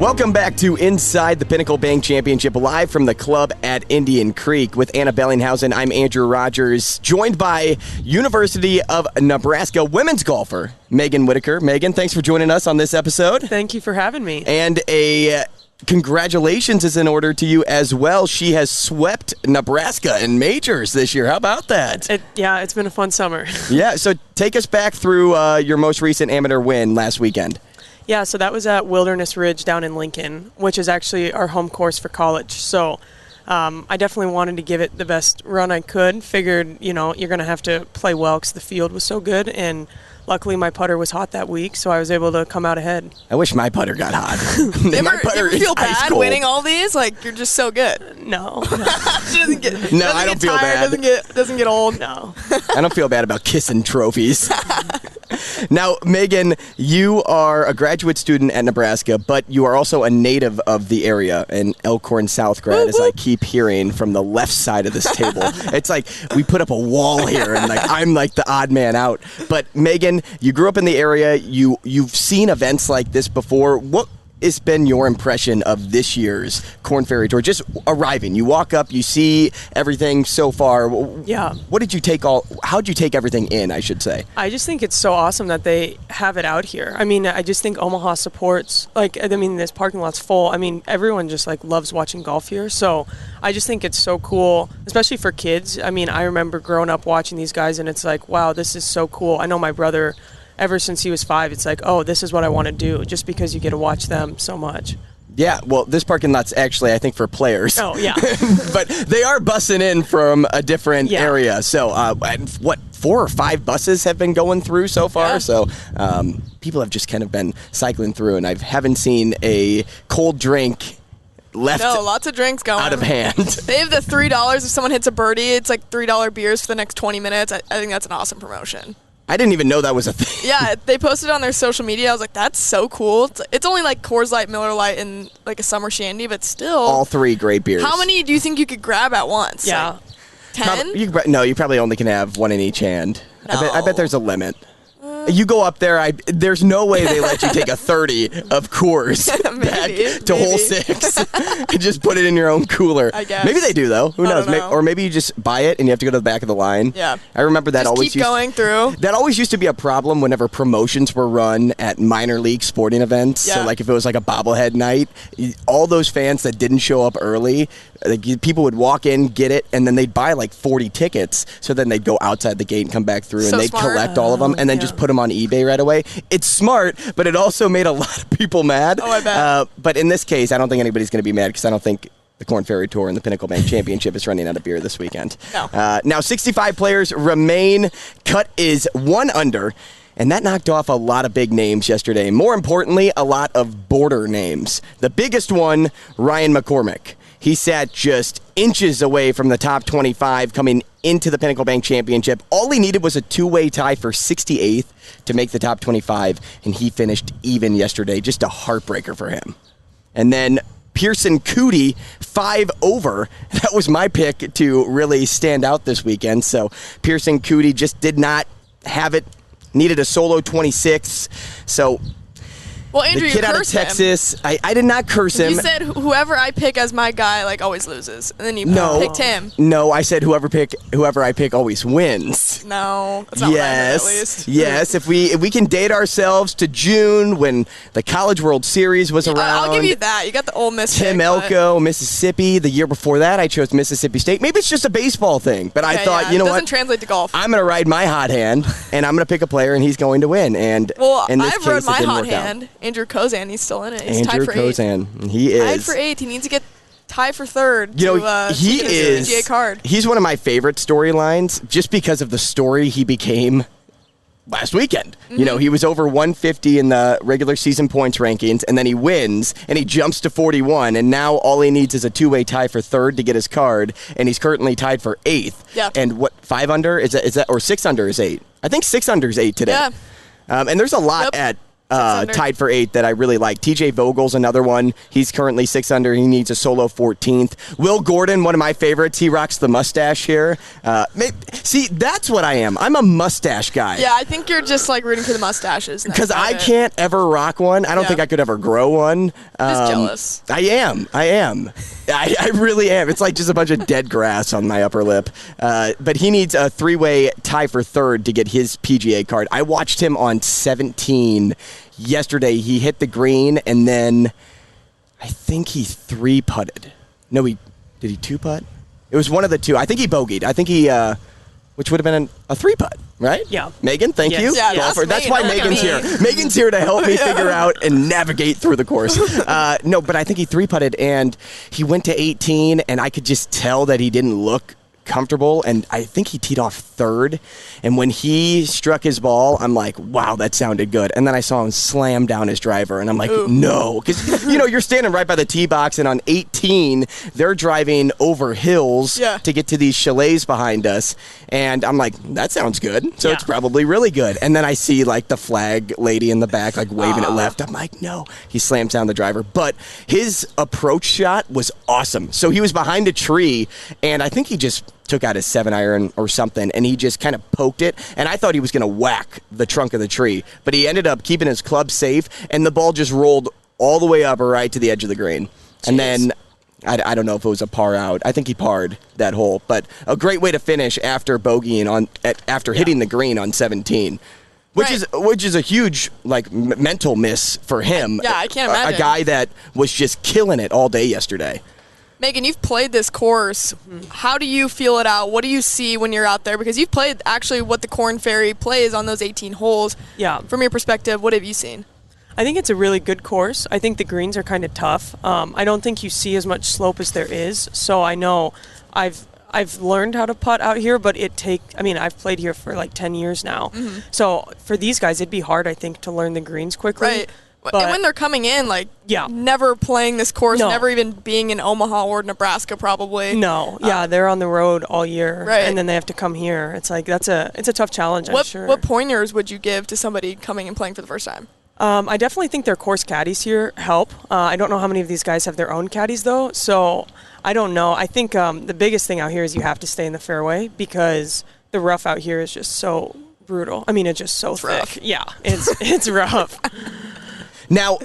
Welcome back to Inside the Pinnacle Bank Championship, live from the club at Indian Creek with Anna Bellinghausen. I'm Andrew Rogers, joined by University of Nebraska women's golfer Megan Whittaker. Megan, thanks for joining us on this episode. Thank you for having me. And congratulations is in order to you as well. She has swept Nebraska in majors this year. How about that? It's been a fun summer. Yeah, so take us back through your most recent amateur win last weekend. Yeah, so that was at Wilderness Ridge down in Lincoln, which is actually our home course for college. So I definitely wanted to give it the best run I could. Figured, you're going to have to play well because the field was so good. And luckily my putter was hot that week, so I was able to come out ahead. I wish my putter got hot. My putter you feel bad winning all these? Like, you're just so good. No. I don't feel bad. Doesn't get old. No. I don't feel bad about kissing trophies. Now, Megan, you are a graduate student at Nebraska, but you are also a native of the area, an Elkhorn South grad, as I keep hearing from the left side of this table. It's like we put up a wall here, and I'm like the odd man out. But Megan, you grew up in the area. You've seen events like this before. What has been your impression of this year's Korn Ferry Tour? Just arriving, you walk up, you see everything so far. Yeah. What did you take how'd you take everything in, I should say? I just think it's so awesome that they have it out here. I mean, I just think Omaha supports, this parking lot's full. I mean, everyone just loves watching golf here. So I just think it's so cool, especially for kids. I mean, I remember growing up watching these guys and it's like, wow, this is so cool. I know my brother, ever since he was 5, it's like, oh, this is what I want to do, just because you get to watch them so much. Yeah, well, this parking lot's actually, I think, for players. Oh, yeah. But they are bussing in from a different area. So, 4 or 5 buses have been going through so far? Yeah. So, people have just kind of been cycling through, and I haven't seen a cold drink left. No, lots of drinks going out of hand. They have the $3 if someone hits a birdie. It's like $3 beers for the next 20 minutes. I think that's an awesome promotion. I didn't even know that was a thing. Yeah, they posted on their social media. I was like, that's so cool. It's only like Coors Light, Miller Lite, and like a summer shandy, but still. All 3 great beers. How many do you think you could grab at once? Yeah. 10? You probably only can have 1 in each hand. No. I bet there's a limit. You go up there, there's no way they let you take a 30 of Coors back to hole 6 and just put it in your own cooler. I guess. Maybe they do, though. Who knows? Know. Or maybe you just buy it and you have to go to the back of the line. Yeah. I remember that just keep going through. That always used to be a problem whenever promotions were run at minor league sporting events. Yeah. So, if it was like a bobblehead night, all those fans that didn't show up early, people would walk in, get it, and then they'd buy 40 tickets. So then they'd go outside the gate and come back through, and they'd collect all of them and then just put them on eBay right away. It's smart, but it also made a lot of people mad. Oh, I bet. But in this case, I don't think anybody's going to be mad because I don't think the Korn Ferry Tour and the Pinnacle Bank Championship is running out of beer this weekend. No. Now, 65 players remain. Cut is 1 under. And that knocked off a lot of big names yesterday. More importantly, a lot of border names. The biggest one, Ryan McCormick. He sat just inches away from the top 25 coming into the Pinnacle Bank Championship. All he needed was a 2-way tie for 68th to make the top 25, and he finished even yesterday. Just a heartbreaker for him. And then Pearson Coody, 5 over. That was my pick to really stand out this weekend. So Pearson Coody just did not have it. Needed a solo 26. So well, Andrew, the kid out of Texas, I did not curse him. You said whoever I pick as my guy always loses, and then you picked him. No, I said whoever I pick always wins. No, that's not what I meant, at least. Yes. If we can date ourselves to June when the College World Series was around. I'll give you that. You got the Ole Miss Tim pick, Elko, Mississippi. The year before that, I chose Mississippi State. Maybe it's just a baseball thing, but I thought, you know what? It doesn't translate to golf. I'm going to ride my hot hand, and I'm going to pick a player, and he's going to win. And in this case, I've rode my it didn't hot work out. hand. Andrew Kozan, he's still in it. He's Andrew tied for 8th. Kozan. He is. Tied for 8th. He needs to get tied for 3rd. He is. PGA card. He's one of my favorite storylines just because of the story he became last weekend. Mm-hmm. He was over 150 in the regular season points rankings, and then he wins, and he jumps to 41, and now all he needs is a 2-way tie for 3rd to get his card, and he's currently tied for 8th. Yeah. And 5 under? Is that or 6 under is 8? I think 6 under is 8 today. Yeah. And there's a lot tied for 8th that I really like. TJ Vogel's another one. He's currently 6 under. He needs a solo 14th. Will Gordon, one of my favorites. He rocks the mustache here. See, that's what I am. I'm a mustache guy. Yeah, I think you're just like rooting for the mustaches. Because I can't ever rock one. I don't think I could ever grow one. Just jealous. I am. I really am. It's like just a bunch of dead grass on my upper lip. But he needs a 3-way tie for 3rd to get his PGA card. I watched him on 17 yesterday. He hit the green, and then I think he 3-putted. No, did he 2-putt? It was one of the two. I think he bogeyed. I think he, which would have been a 3-putt, right? Yeah. Megan, thank you. Yeah, That's why Megan's here. Megan's here to help me figure out and navigate through the course. No, but I think he 3-putted, and he went to 18, and I could just tell that he didn't look comfortable, and I think he teed off 3rd, and when he struck his ball, I'm like, wow, that sounded good. And then I saw him slam down his driver, and I'm like, no, because you're standing right by the tee box, and on 18 they're driving over hills to get to these chalets behind us, and I'm like, that sounds good, so it's probably really good. And then I see like the flag lady in the back like waving it left. I'm like, no. He slams down the driver, but his approach shot was awesome. So he was behind a tree, and I think he just took out his 7-iron or something, and he just kind of poked it, and I thought he was going to whack the trunk of the tree, but he ended up keeping his club safe, and the ball just rolled all the way up right to the edge of the green. Jeez. And then I don't know if it was a par out. I think he parred that hole, but a great way to finish after bogeying after hitting the green on 17. Which is a huge mental miss for him. Yeah, I can't imagine. A guy that was just killing it all day yesterday. Megan, you've played this course. How do you feel it out? What do you see when you're out there? Because you've played actually what the Korn Ferry plays on those 18 holes. Yeah. From your perspective, what have you seen? I think it's a really good course. I think the greens are kind of tough. I don't think you see as much slope as there is. So I know I've learned how to putt out here, but I've played here for like 10 years now. Mm-hmm. So for these guys, it'd be hard, I think, to learn the greens quickly. Right. And when they're coming in, never playing this course, never even being in Omaha or Nebraska, probably. No, they're on the road all year, right? And then they have to come here. It's like it's a tough challenge. I'm sure. What pointers would you give to somebody coming and playing for the first time? I definitely think their course caddies here help. I don't know how many of these guys have their own caddies though, so I don't know. I think the biggest thing out here is you have to stay in the fairway because the rough out here is just so brutal. I mean, it's just so thick. Rough. Yeah, it's rough. Now,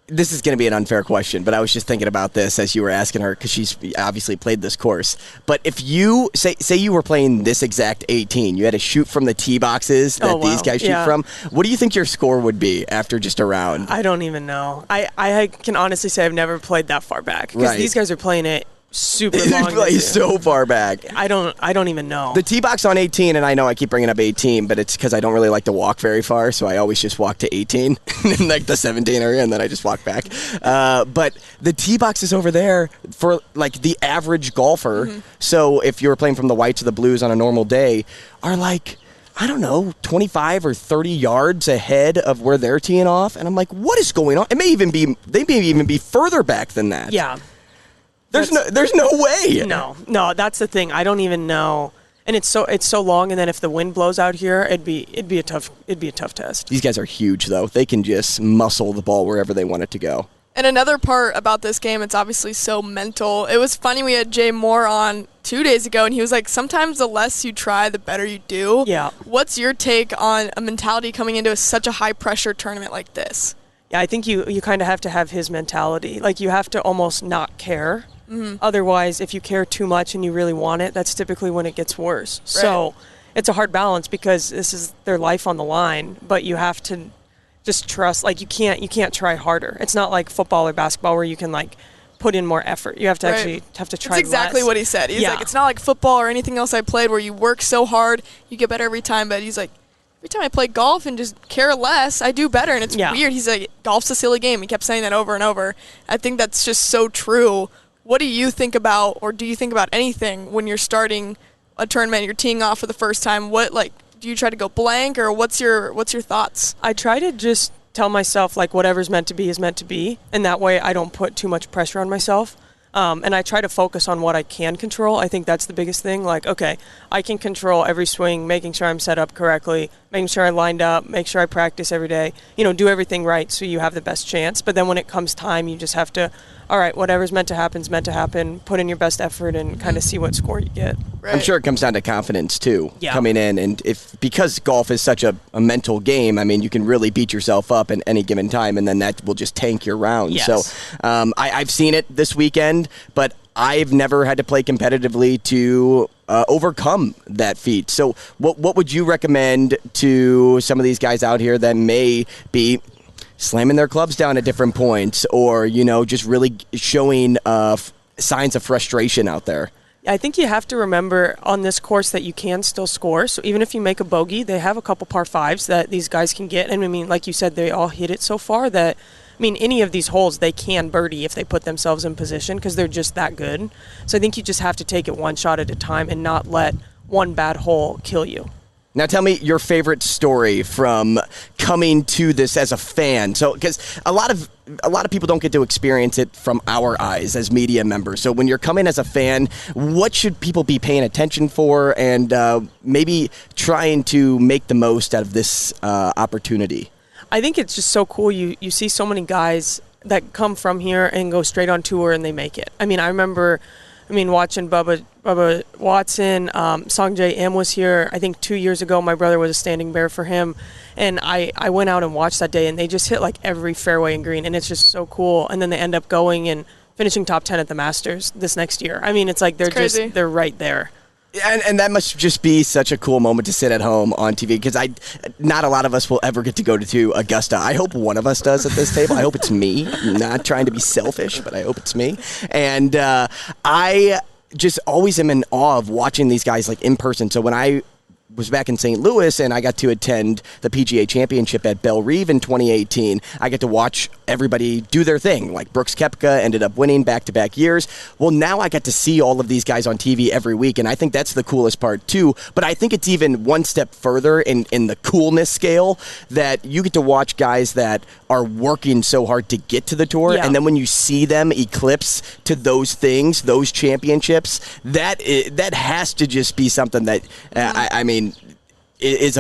this is going to be an unfair question, but I was just thinking about this as you were asking her because she's obviously played this course. But if you, say you were playing this exact 18, you had to shoot from the tee boxes that these guys shoot from, what do you think your score would be after just a round? I don't even know. I can honestly say I've never played that far back because these guys are playing it super long. Like so far back. I don't even know. The tee box on 18, and I know I keep bringing up 18, but it's because I don't really like to walk very far, so I always just walk to 18 in like the 17 area, and then I just walk back. But the tee box is over there for like the average golfer. Mm-hmm. So if you're playing from the whites or the blues on a normal day, are like, I don't know, 25 or 30 yards ahead of where they're teeing off, and I'm like, what is going on? They may even be further back than that. Yeah. There's no way. No, that's the thing. I don't even know. And it's so long, and then if the wind blows out here, it'd be a tough test. These guys are huge though. They can just muscle the ball wherever they want it to go. And another part about this game, it's obviously so mental. It was funny, we had Jay Moore on 2 days ago, and he was like, sometimes the less you try, the better you do. Yeah. What's your take on a mentality coming into such a high-pressure tournament like this? Yeah, I think you kind of have to have his mentality. Like, you have to almost not care. Mm-hmm. Otherwise, if you care too much and you really want it, that's typically when it gets worse. Right. So it's a hard balance because this is their life on the line, but you have to just trust. Like, you can't try harder. It's not like football or basketball where you can like put in more effort. You have to actually have to try. That's exactly less. What he said. He's like, it's not like football or anything else I played where you work so hard, you get better every time. But he's like, every time I play golf and just care less, I do better. And it's weird. He's like, golf's a silly game. He kept saying that over and over. I think that's just so true. What do you think about, or do you think about anything when you're starting a tournament, you're teeing off for the first time? What, like, do you try to go blank, or what's your thoughts? I try to just tell myself, like, whatever's meant to be is meant to be, and that way I don't put too much pressure on myself. And I try to focus on what I can control. I think that's the biggest thing. Like, okay, I can control every swing, making sure I'm set up correctly. making sure I lined up, make sure I practice every day, do everything right so you have the best chance. But then when it comes time, you just have to, all right, whatever's meant to happen is meant to happen, put in your best effort and kind of see what score you get. Right. I'm sure it comes down to confidence, too, Yeah. coming in. And because golf is such a mental game, I mean, you can really beat yourself up at any given time, and then that will just tank your round. Yes. So I've seen it this weekend, but I've never had to play competitively to overcome that feat. So what would you recommend to some of these guys out here that may be slamming their clubs down at different points, or just really showing signs of frustration out there? I think you have to remember on this course that you can still score. So even if you make a bogey, they have a couple par fives that these guys can get. And I mean, like you said, they all hit it so far that, any of these holes they can birdie if they put themselves in position because they're just that good. So I think you just have to take it one shot at a time and not let one bad hole kill you. Now tell me your favorite story from coming to this as a fan. So, because a lot of people don't get to experience it from our eyes as media members. So when you're coming as a fan, what should people be paying attention for, and maybe trying to make the most out of this opportunity? I think it's just so cool. You see so many guys that come from here and go straight on tour and they make it. I remember watching Bubba Watson, Songjae Im was here. I think 2 years ago, my brother was a standing bear for him. And I went out and watched that day, and they just hit like every fairway and green, and it's just so cool. And then they end up going and finishing top 10 at the Masters this next year. It's like they're right there. And that must just be such a cool moment to sit at home on TV, because not a lot of us will ever get to go to Augusta. I hope one of us does at this table. I hope it's me. I'm not trying to be selfish, but I hope it's me. And I just always am in awe of watching these guys like in person. So when I was back in St. Louis and I got to attend the PGA Championship at Belle Reve in 2018, I get to watch everybody do their thing. Like Brooks Koepka ended up winning back-to-back years. Well, now I get to see all of these guys on TV every week, and I think that's the coolest part too. But I think it's even one step further in the coolness scale, that you get to watch guys that are working so hard to get to the tour, and then when you see them eclipse to those things, those championships, that has to just be something that, is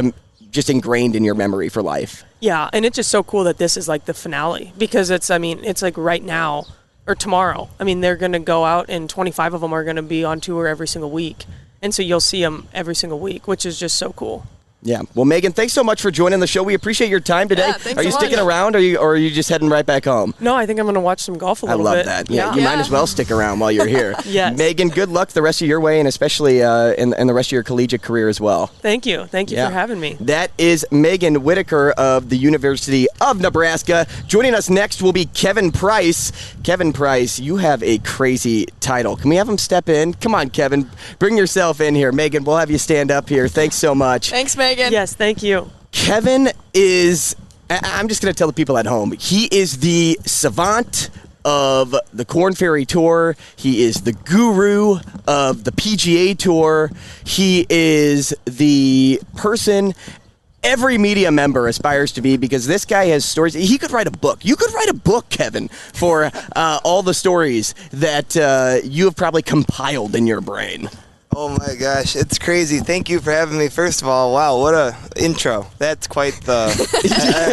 just ingrained in your memory for life. Yeah, and it's just so cool that this is like the finale, because it's like right now or tomorrow. They're going to go out, and 25 of them are going to be on tour every single week. And so you'll see them every single week, which is just so cool. Yeah. Well, Megan, thanks so much for joining the show. We appreciate your time today. Yeah, are you sticking around, or are you just heading right back home? No, I think I'm going to watch some golf a little bit. I love that. Yeah, you might as well stick around while you're here. Yes. Megan, good luck the rest of your way, and especially in the rest of your collegiate career as well. Thank you. Thank you for having me. That is Megan Whittaker of the University of Nebraska. Joining us next will be Kevin Prise. Kevin Prise, you have a crazy title. Can we have him step in? Come on, Kevin. Bring yourself in here. Megan, we'll have you stand up here. Thanks so much. Thanks, Megan. Yes, thank you. Kevin is, I'm just going to tell the people at home, he is the savant of the Korn Ferry Tour. He is the guru of the PGA Tour. He is the person every media member aspires to be, because this guy has stories. He could write a book. You could write a book, Kevin, for all the stories that you have probably compiled in your brain. Oh my gosh, it's crazy. Thank you for having me. First of all, wow, what a intro. That's quite the...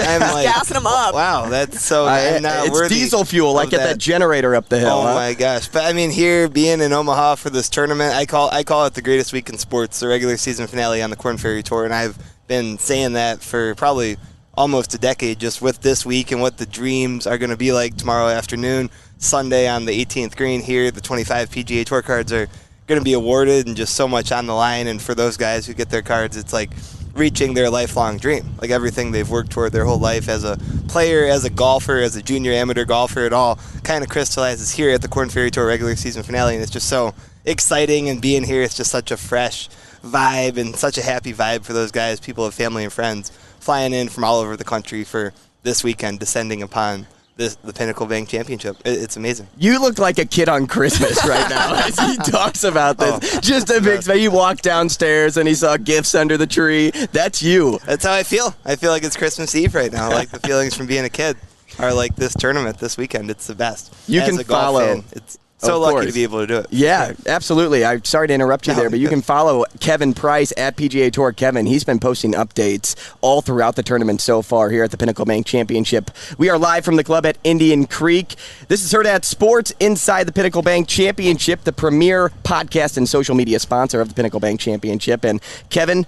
I'm like, gassing him up. Wow, that's so... I'm not it's worthy diesel fuel. I get that generator up the hill. Oh my gosh. But here, being in Omaha for this tournament, I call it the greatest week in sports, the regular season finale on the Korn Ferry Tour, and I've been saying that for probably almost a decade, just with this week and what the dreams are going to be like tomorrow afternoon, Sunday on the 18th green here. The 25 PGA Tour cards are going to be awarded, and just so much on the line. And for those guys who get their cards, it's like reaching their lifelong dream, like everything they've worked toward their whole life as a player, as a golfer, as a junior amateur golfer. It all kind of crystallizes here at the Korn Ferry Tour regular season finale, and it's just so exciting. And being here, it's just such a fresh vibe and such a happy vibe for those guys. People have family and friends flying in from all over the country for this weekend, descending upon the Pinnacle Bank Championship. It's amazing. You look like a kid on Christmas right now as he talks about this. Just a big smile. He walked downstairs and he saw gifts under the tree. That's you. That's how I feel. I feel like it's Christmas Eve right now. Like the feelings from being a kid are like this tournament this weekend. It's the best. You As can a golf follow fan, it's So lucky to be able to do it. Yeah, absolutely. I'm sorry to interrupt you there, but you can follow Kevin Prise at PGA Tour Kevin. He's been posting updates all throughout the tournament so far here at the Pinnacle Bank Championship. We are live from the club at Indian Creek. This is Herd at Sports inside the Pinnacle Bank Championship, the premier podcast and social media sponsor of the Pinnacle Bank Championship. And Kevin,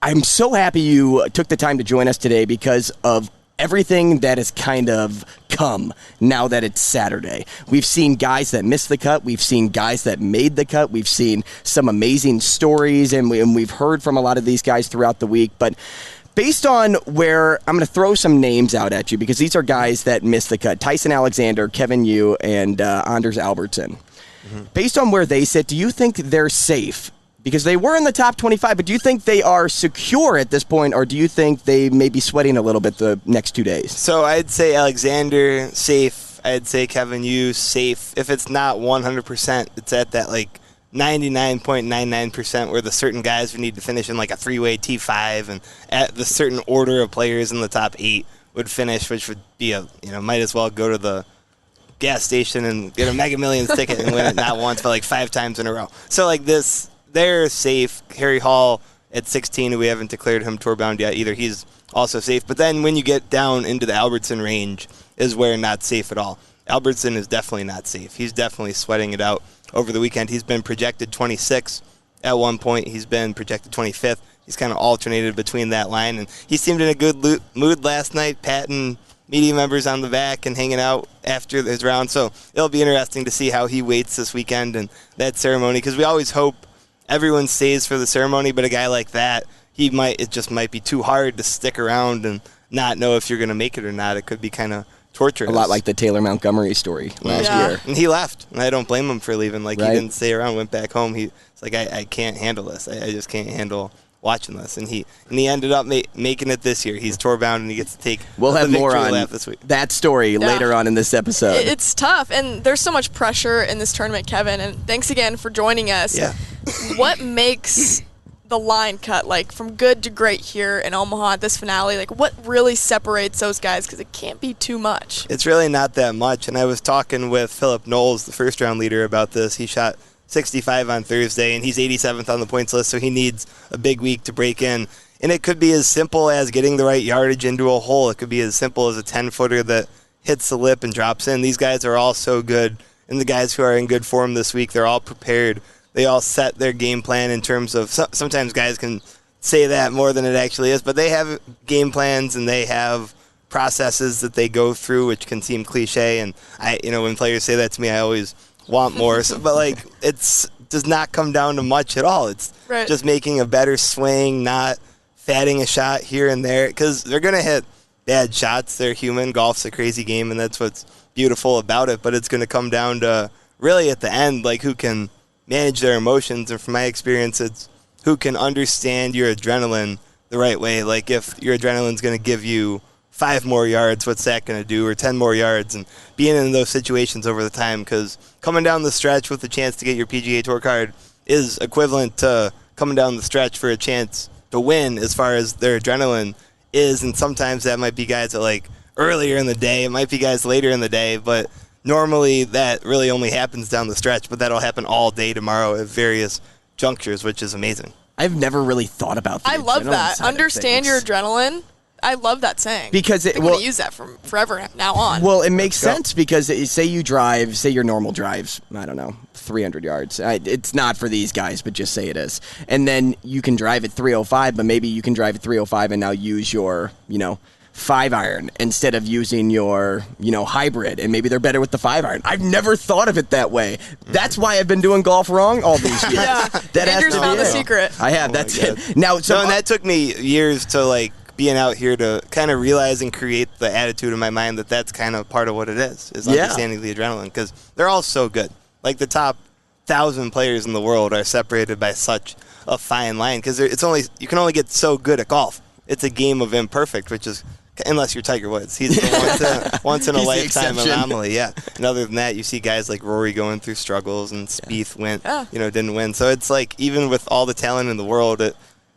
I'm so happy you took the time to join us today because of everything that has kind of come now that it's Saturday. We've seen guys that missed the cut. We've seen guys that made the cut. We've seen some amazing stories, and we've heard from a lot of these guys throughout the week. But based on where, I'm going to throw some names out at you because these are guys that missed the cut. Tyson Alexander, Kevin Yu, and Anders Albertson. Mm-hmm. Based on where they sit, do you think they're safe? Because they were in the top 25, but do you think they are secure at this point, or do you think they may be sweating a little bit the next 2 days? So I'd say Alexander, safe. I'd say Kevin Yu, safe. If it's not 100%, it's at that like 99.99% where the certain guys would need to finish in like a three-way T5, and at the certain order of players in the top 8 would finish, which would be might as well go to the gas station and get a Mega Millions ticket and win it not once but like 5 times in a row. So like this, they're safe. Harry Hall at 16, we haven't declared him tour bound yet either. He's also safe. But then when you get down into the Albertson range is where not safe at all. Albertson is definitely not safe. He's definitely sweating it out over the weekend. He's been projected 26 at one point. He's been projected 25th. He's kind of alternated between that line. And he seemed in a good mood last night, patting media members on the back and hanging out after his round. So it'll be interesting to see how he waits this weekend and that ceremony, because we always hope everyone stays for the ceremony, but a guy like that, it just might be too hard to stick around and not know if you're going to make it or not. It could be kind of torturous. A lot like the Taylor Montgomery story last year. And he left, and I don't blame him for leaving. Like, right? He didn't stay around, went back home. It's like, I can't handle this. I just can't handle watching this. And he ended up making it this year. He's tour bound, and he gets to take we'll the have more on lap this week. That story later on in this episode. It's tough, and there's so much pressure in this tournament, Kevin, and thanks again for joining us. Yeah. What makes the line cut, like, from good to great here in Omaha at this finale? Like, what really separates those guys? Because it can't be too much. It's really not that much, and I was talking with Philip Knowles, the first-round leader, about this. He shot 65 on Thursday, and he's 87th on the points list, so he needs a big week to break in. And it could be as simple as getting the right yardage into a hole. It could be as simple as a 10-footer that hits the lip and drops in. These guys are all so good, and the guys who are in good form this week, they're all prepared. They all set their game plan in terms of, sometimes guys can say that more than it actually is, but they have game plans and they have processes that they go through, which can seem cliche. And when players say that to me, I always want more. But like, does not come down to much at all. It's just making a better swing, not fatting a shot here and there, because they're going to hit bad shots. They're human. Golf's a crazy game, and that's what's beautiful about it. But it's going to come down to really at the end, like, who can manage their emotions. And from my experience, it's who can understand your adrenaline the right way. Like, if your adrenaline's going to give you 5 more yards, what's that going to do? Or 10 more yards, and being in those situations over the time, because coming down the stretch with a chance to get your PGA Tour card is equivalent to coming down the stretch for a chance to win as far as their adrenaline is. And sometimes that might be guys that, like, earlier in the day, it might be guys later in the day, but normally that really only happens down the stretch, but that'll happen all day tomorrow at various junctures, which is amazing. I've never really thought about that. I love that. Understand your adrenaline. I love that saying. Because I'm going to use that from forever now on. Well, it makes sense because say your normal drives, I don't know, 300 yards. It's not for these guys, but just say it is. And then you can drive at 305, but maybe you can drive at 305 and now use your, 5-iron instead of using your, hybrid, and maybe they're better with the 5-iron. I've never thought of it that way. That's why I've been doing golf wrong all these years. Andrew's found the secret. I have. That's it. Now, and that took me years to, like, being out here to kind of realize and create the attitude in my mind that that's kind of part of what it is understanding the adrenaline, because they're all so good. Like, the top 1,000 players in the world are separated by such a fine line, because you can only get so good at golf. It's a game of imperfect, which is, unless you're Tiger Woods. He's the once in a lifetime anomaly. Yeah. And other than that, you see guys like Rory going through struggles, and Spieth didn't win. So it's like, even with all the talent in the world,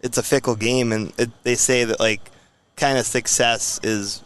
it's a fickle game, and they say that, like, kind of success is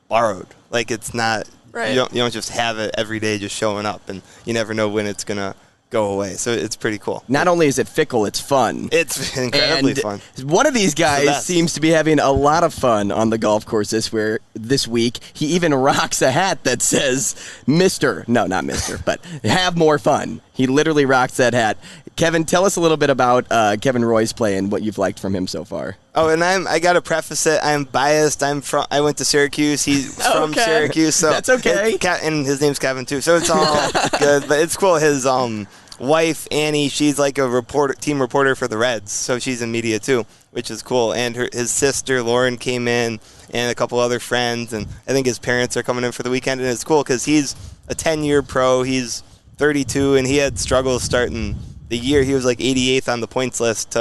borrowed. Like, it's not Right. You don't just have it every day just showing up, and you never know when it's going to go away. So it's pretty cool. Not only is it fickle, it's fun. It's incredibly fun. One of these guys seems to be having a lot of fun on the golf course this week. He even rocks a hat that says Mr. No, not Mr., but have more fun. He literally rocks that hat. Kevin, tell us a little bit about Kevin Roy's play and what you've liked from him so far. Oh, and I got to preface it. I'm biased. I went to Syracuse. He's from Syracuse, so that's okay. And his name's Kevin too, so it's all good. But it's cool. His wife Annie, she's like a team reporter for the Reds, so she's in media too, which is cool. And his sister Lauren came in, and a couple other friends, and I think his parents are coming in for the weekend. And it's cool because he's a 10-year pro. He's 32, and he had struggles starting the year. He was like 88th on the points list.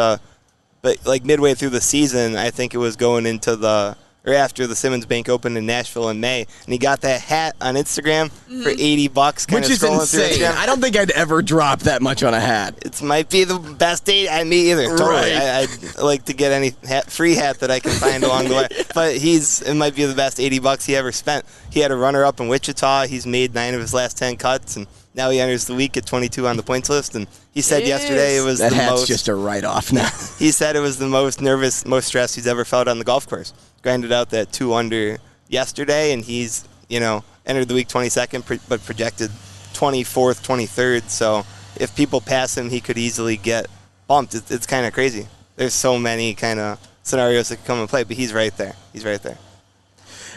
But like midway through the season, I think it was going into after the Simmons Bank Open in Nashville in May, and he got that hat on Instagram for $80. Which is insane. I don't think I'd ever drop that much on a hat. It might be the best date. Me either. Totally. Right. I'd like to get any free hat that I can find along the way. But it might be the best $80 he ever spent. He had a runner-up in Wichita. He's made 9 of his last 10 cuts, and now he enters the week at 22 on the points list. And he said yesterday it was that hat's just a write-off now. He said it was the most nervous, most stressed he's ever felt on the golf course. Grinded out that 2 under yesterday, and he's entered the week 22nd, but projected 24th, 23rd. So if people pass him, he could easily get bumped. It's kind of crazy. There's so many kind of scenarios that could come and play, but he's right there. He's right there.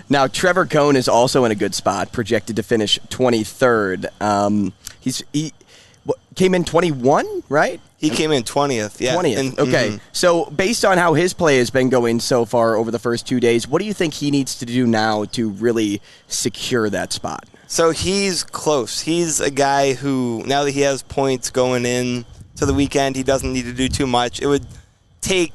Now, Trevor Cohn is also in a good spot, projected to finish 23rd. He came in 21, right? He came in 20th, yeah. 20th, okay. So based on how his play has been going so far over the first 2 days, what do you think he needs to do now to really secure that spot? So he's close. He's a guy who, now that he has points going in to the weekend, he doesn't need to do too much. It would take,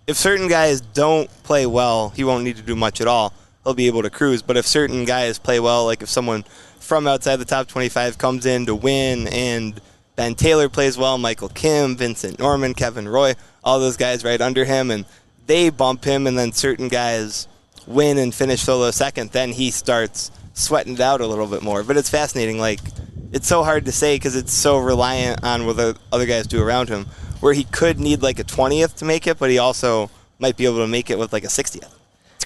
if certain guys don't play well, he won't need to do much at all. He'll be able to cruise. But if certain guys play well, like if someone from outside the top 25 comes in to win, and Ben Taylor plays well, Michael Kim, Vincent Norman, Kevin Roy, all those guys right under him, and they bump him, and then certain guys win and finish solo second, then he starts sweating it out a little bit more. But it's fascinating. Like, it's so hard to say because it's so reliant on what the other guys do around him, where he could need like a 20th to make it, but he also might be able to make it with like a 60th.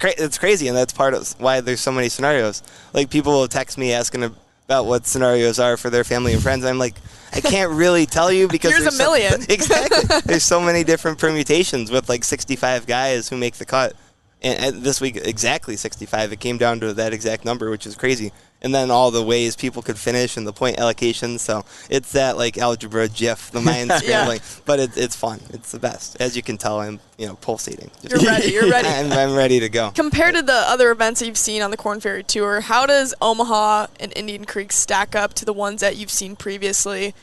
It's crazy, and that's part of why there's so many scenarios. Like, people will text me asking about what scenarios are for their family and friends. I'm like, I can't really tell you because here's a million. Exactly. There's so many different permutations with like 65 guys who make the cut. And this week, exactly 65. It came down to that exact number, which is crazy. And then all the ways people could finish and the point allocations. So it's that like algebra GIF, the mind scrambling. Yeah. But it's fun. It's the best. As you can tell, I'm pulsating. You're ready. You're ready. I'm ready to go. Compared to the other events that you've seen on the Korn Ferry Tour, how does Omaha and Indian Creek stack up to the ones that you've seen previously?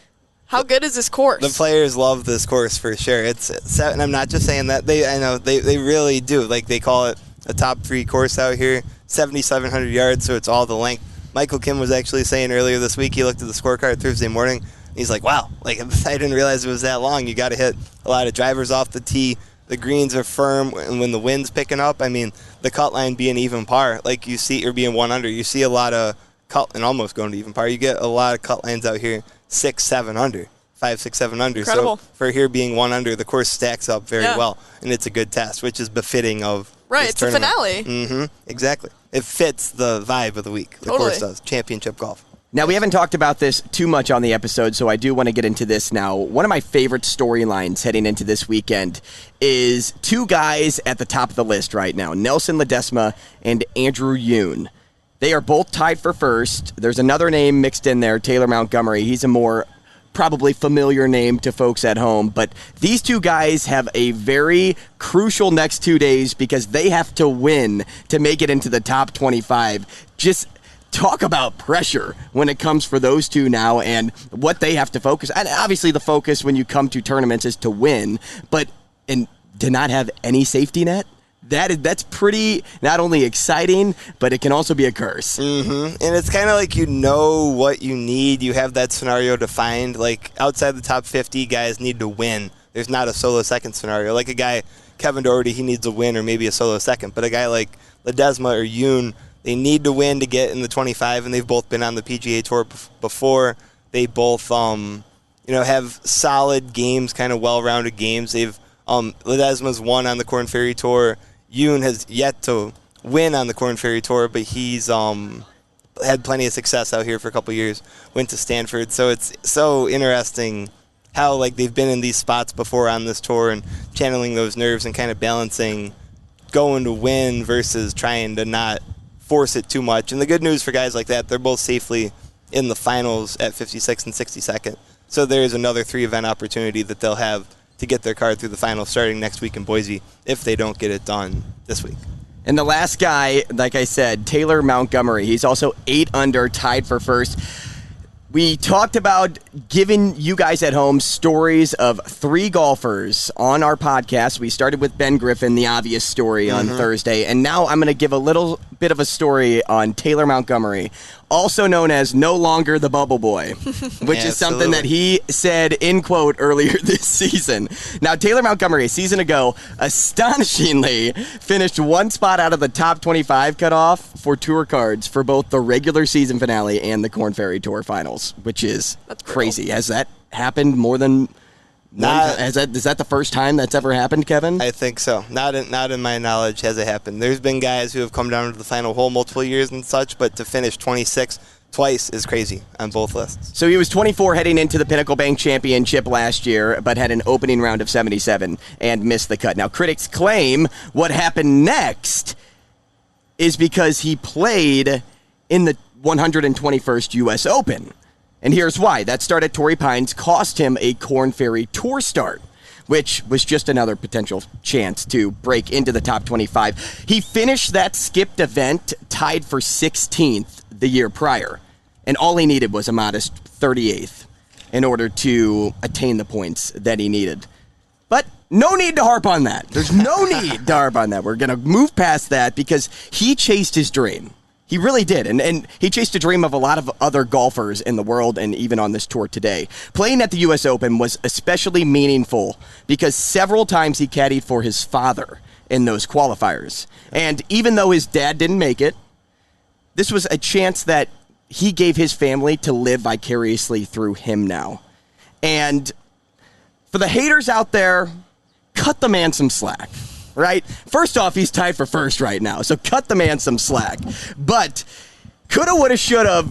How good is this course? The players love this course for sure. And I'm not just saying that. I know they really do. Like, they call it a top 3 course out here, 7,700 yards, so it's all the length. Michael Kim was actually saying earlier this week, he looked at the scorecard Thursday morning, and he's like, wow, like, I didn't realize it was that long. You got to hit a lot of drivers off the tee. The greens are firm, and when the wind's picking up, I mean, the cut line being even par, like you see, or being 1 under, you see a lot of cut, and almost going to even par. You get a lot of cut lines out here, 6, 7 under. 5, 6, 7 under. Incredible. So for here being 1 under, the course stacks up very well, and it's a good test, which is befitting of this it's tournament. A finale. Exactly. It fits the vibe of the week. The course does. Championship golf. Now, we haven't talked about this too much on the episode, so I do want to get into this now. One of my favorite storylines heading into this weekend is 2 guys at the top of the list right now, Nelson Ledesma and Andrew Yoon. They are both tied for first. There's another name mixed in there, Taylor Montgomery. He's a more probably familiar name to folks at home, but these 2 guys have a very crucial next 2 days because they have to win to make it into the top 25. Just talk about pressure when it comes for those 2 now and what they have to focus. And obviously the focus when you come to tournaments is to win, but and to not have any safety net, that's pretty not only exciting, but it can also be a curse. And it's kind of like you know what you need. You have that scenario defined. Like, outside the top 50, guys need to win. There's not a solo second scenario. Like a guy, Kevin Doherty, he needs a win or maybe a solo second. But a guy like Ledesma or Yoon, They need to win to get in the 25, and they've both been on the PGA Tour before. They both, have solid games, kind of well-rounded games. They've Ledesma's won on the Korn Ferry Tour. Yoon has yet to win on the Korn Ferry Tour, but he's had plenty of success out here for a couple years. Went to Stanford, so it's so interesting how they've been in these spots before on this tour and channeling those nerves and kind of balancing going to win versus trying to not force it too much. And the good news for guys like that, they're both safely in the finals at 56 and 62nd. So there's another 3-event opportunity that they'll have to get their card through the finals starting next week in Boise if they don't get it done this week. And the last guy, like I said, Taylor Montgomery. He's also 8 under, tied for first. We talked about giving you guys at home stories of 3 golfers on our podcast. We started with Ben Griffin, the obvious story on Thursday. And now I'm going to give a little bit of a story on Taylor Montgomery, also known as no longer the Bubble Boy, which is something that he said in quote earlier this season. Now, Taylor Montgomery, a season ago, astonishingly finished 1 spot out of the top 25 cutoff for tour cards for both the regular season finale and the Korn Ferry Tour finals, which is crazy. Has that happened more than... Is that the first time that's ever happened, Kevin? I think so. Not in my knowledge has it happened. There's been guys who have come down to the final hole multiple years and such, but to finish 26 twice is crazy on both lists. So he was 24 heading into the Pinnacle Bank Championship last year, but had an opening round of 77 and missed the cut. Now, critics claim what happened next is because he played in the 121st U.S. Open. And here's why. That start at Torrey Pines cost him a Korn Ferry Tour start, which was just another potential chance to break into the top 25. He finished that skipped event tied for 16th the year prior, and all he needed was a modest 38th in order to attain the points that he needed. But no need to harp on that. There's no need to harp on that. We're going to move past that because he chased his dream. He really did, and he chased a dream of a lot of other golfers in the world and even on this tour today. Playing at the U.S. Open was especially meaningful because several times he caddied for his father in those qualifiers. And even though his dad didn't make it, this was a chance that he gave his family to live vicariously through him now. And for the haters out there, cut the man some slack. Right? First off, he's tied for first right now, so cut the man some slack. But coulda, woulda, shoulda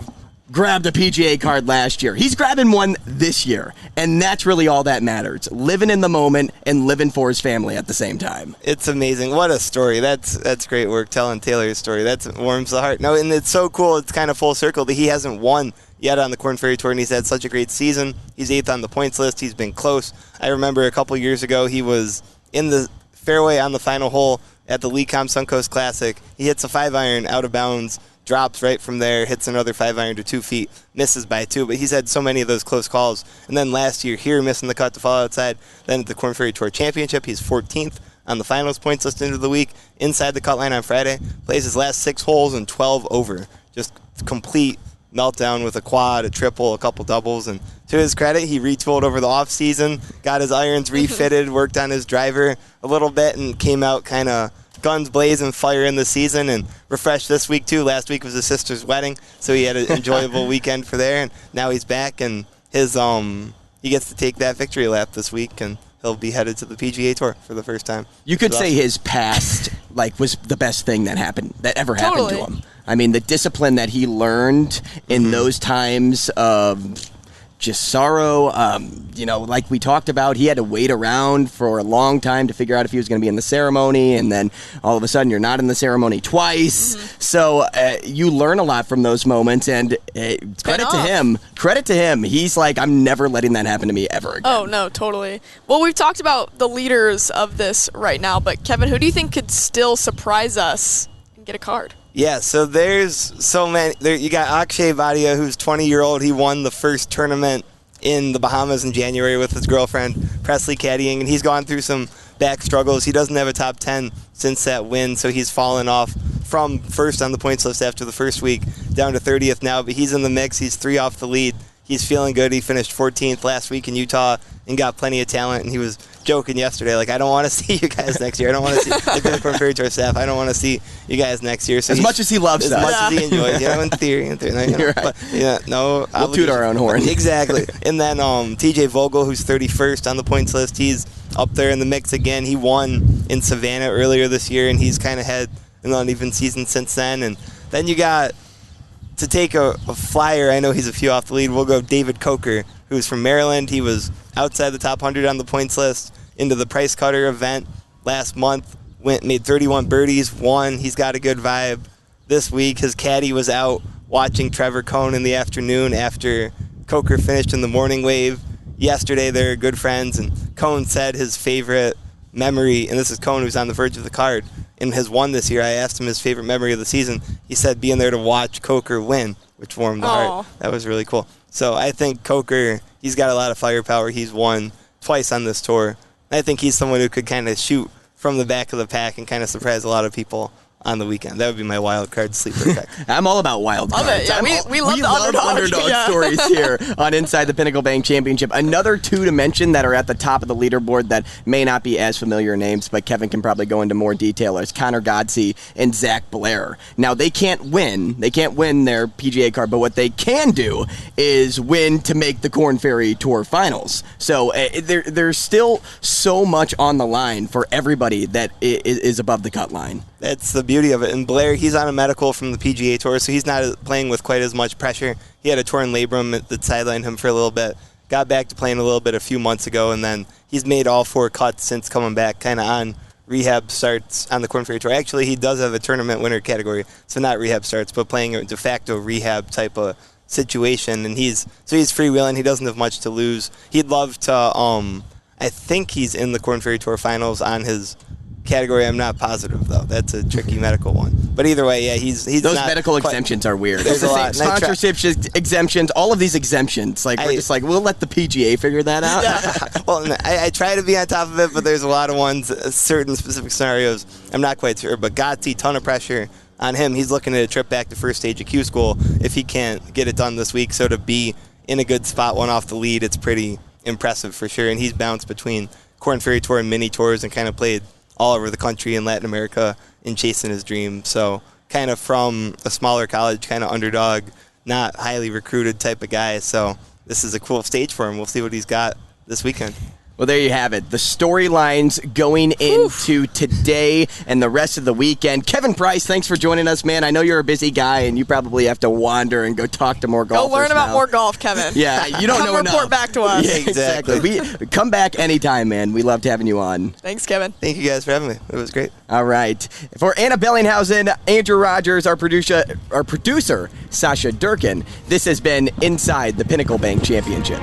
grabbed a PGA card last year. He's grabbing one this year, and that's really all that matters. Living in the moment and living for his family at the same time. It's amazing. What a story. That's great work telling Taylor's story. That warms the heart. No, and it's so cool. It's kind of full circle that he hasn't won yet on the Korn Ferry Tour, and he's had such a great season. He's 8th on the points list. He's been close. I remember a couple years ago he was in the fairway on the final hole at the Lecom Suncoast Classic. He hits a 5-iron out of bounds, drops right from there, hits another 5-iron to 2 feet, misses by 2. But he's had so many of those close calls. And then last year here, missing the cut to fall outside. Then at the Korn Ferry Tour Championship, he's 14th on the finals points list into the week, inside the cut line on Friday. Plays his last 6 holes and 12 over. Just complete meltdown with a quad, a triple, a couple doubles. And to his credit, he retooled over the offseason, got his irons refitted, worked on his driver a little bit, and came out kind of guns blazing, fire in the season, and refreshed this week too. Last week was his sister's wedding, so he had an enjoyable weekend for there, and now he's back, and his he gets to take that victory lap this week, and he'll be headed to the PGA Tour for the first time. You could say his past was the best thing that ever happened to him. I mean, the discipline that he learned in those times of just sorrow, like we talked about, he had to wait around for a long time to figure out if he was going to be in the ceremony, and then all of a sudden you're not in the ceremony twice. So you learn a lot from those moments, and credit to him. He's like, I'm never letting that happen to me ever again. Oh, no, totally. Well, we've talked about the leaders of this right now, but Kevin, who do you think could still surprise us and get a card? Yeah, so there's so many. You got Akshay Bhatia, who's 20-year-old. He won the first tournament in the Bahamas in January with his girlfriend, Presley, caddying, and he's gone through some back struggles. He doesn't have a top 10 since that win, so he's fallen off from first on the points list after the first week down to 30th now, but he's in the mix. He's 3 off the lead. he's feeling good. He finished 14th last week in Utah and got plenty of talent, and he was joking yesterday, like, I don't want to see you guys next year. I don't want to see, like, the Korn Ferry Tour staff, I don't want to see you guys next year. So as much as he loves as us. much as he enjoys, in theory. Right. But, no. We'll toot our own horn. Exactly. And then TJ Vogel, who's 31st on the points list, he's up there in the mix again. He won in Savannah earlier this year, and he's kind of had an uneven season since then. And then you got, to take a flyer, I know he's a few off the lead, we'll go David Coker, who's from Maryland. He was outside the top 100 on the points list into the Price Cutter event last month, made 31 birdies, won. He's got a good vibe. This week, his caddy was out watching Trevor Cohn in the afternoon after Coker finished in the morning wave. Yesterday, they're good friends, and Cohn said his favorite memory, and this is Cohn who's on the verge of the card, and has won this year. I asked him his favorite memory of the season. He said being there to watch Coker win, which warmed the heart. That was really cool. So I think Coker, he's got a lot of firepower. He's won twice on this tour. I think he's someone who could kind of shoot from the back of the pack and kind of surprise a lot of people on the weekend. That would be my wild card sleeper pick. I'm all about wild cards. Love it. Yeah, we love the underdog stories here on Inside the Pinnacle Bank Championship. Another two to mention that are at the top of the leaderboard that may not be as familiar names, but Kevin can probably go into more detail, is Connor Godsey and Zach Blair. Now, they can't win. They can't win their PGA card, but what they can do is win to make the Korn Ferry Tour finals. So there's still so much on the line for everybody that is above the cut line. That's the beauty of it. And Blair, he's on a medical from the PGA Tour, so he's not playing with quite as much pressure. He had a torn labrum that sidelined him for a little bit. Got back to playing a little bit a few months ago, and then he's made all 4 cuts since coming back, kind of on rehab starts on the Korn Ferry Tour. Actually, he does have a tournament winner category, so not rehab starts, but playing a de facto rehab type of situation. And he's freewheeling. He doesn't have much to lose. He'd love to. I think he's in the Korn Ferry Tour finals on his category. I'm not positive, though. That's a tricky medical one. But either way, yeah, he's those not medical exemptions are weird. There's a lot. Sponsorship exemptions, all of these exemptions. Like, we're just like, we'll let the PGA figure that out. Yeah. Well, I try to be on top of it, but there's a lot of ones, certain specific scenarios, I'm not quite sure. But Godsey, ton of pressure on him. He's looking at a trip back to first stage of Q School if he can't get it done this week. So to be in a good spot, one off the lead, it's pretty impressive for sure. And he's bounced between Korn Ferry Tour and mini tours and kind of played all over the country in Latin America in chasing his dream. So kind of from a smaller college, kind of underdog, not highly recruited type of guy. So this is a cool stage for him. We'll see what he's got this weekend. Well, there you have it. The storylines going into today and the rest of the weekend. Kevin Prise, thanks for joining us, man. I know you're a busy guy, and you probably have to wander and go talk to more golfers. Go learn about now. more golf, Kevin. Yeah, you don't know enough. Report back to us. Yeah, exactly. We come back anytime, man. We loved having you on. Thanks, Kevin. Thank you guys for having me. It was great. All right. For Anna Bellinghausen, Andrew Rogers, our producer, Sasha Durkin, this has been Inside the Pinnacle Bank Championship.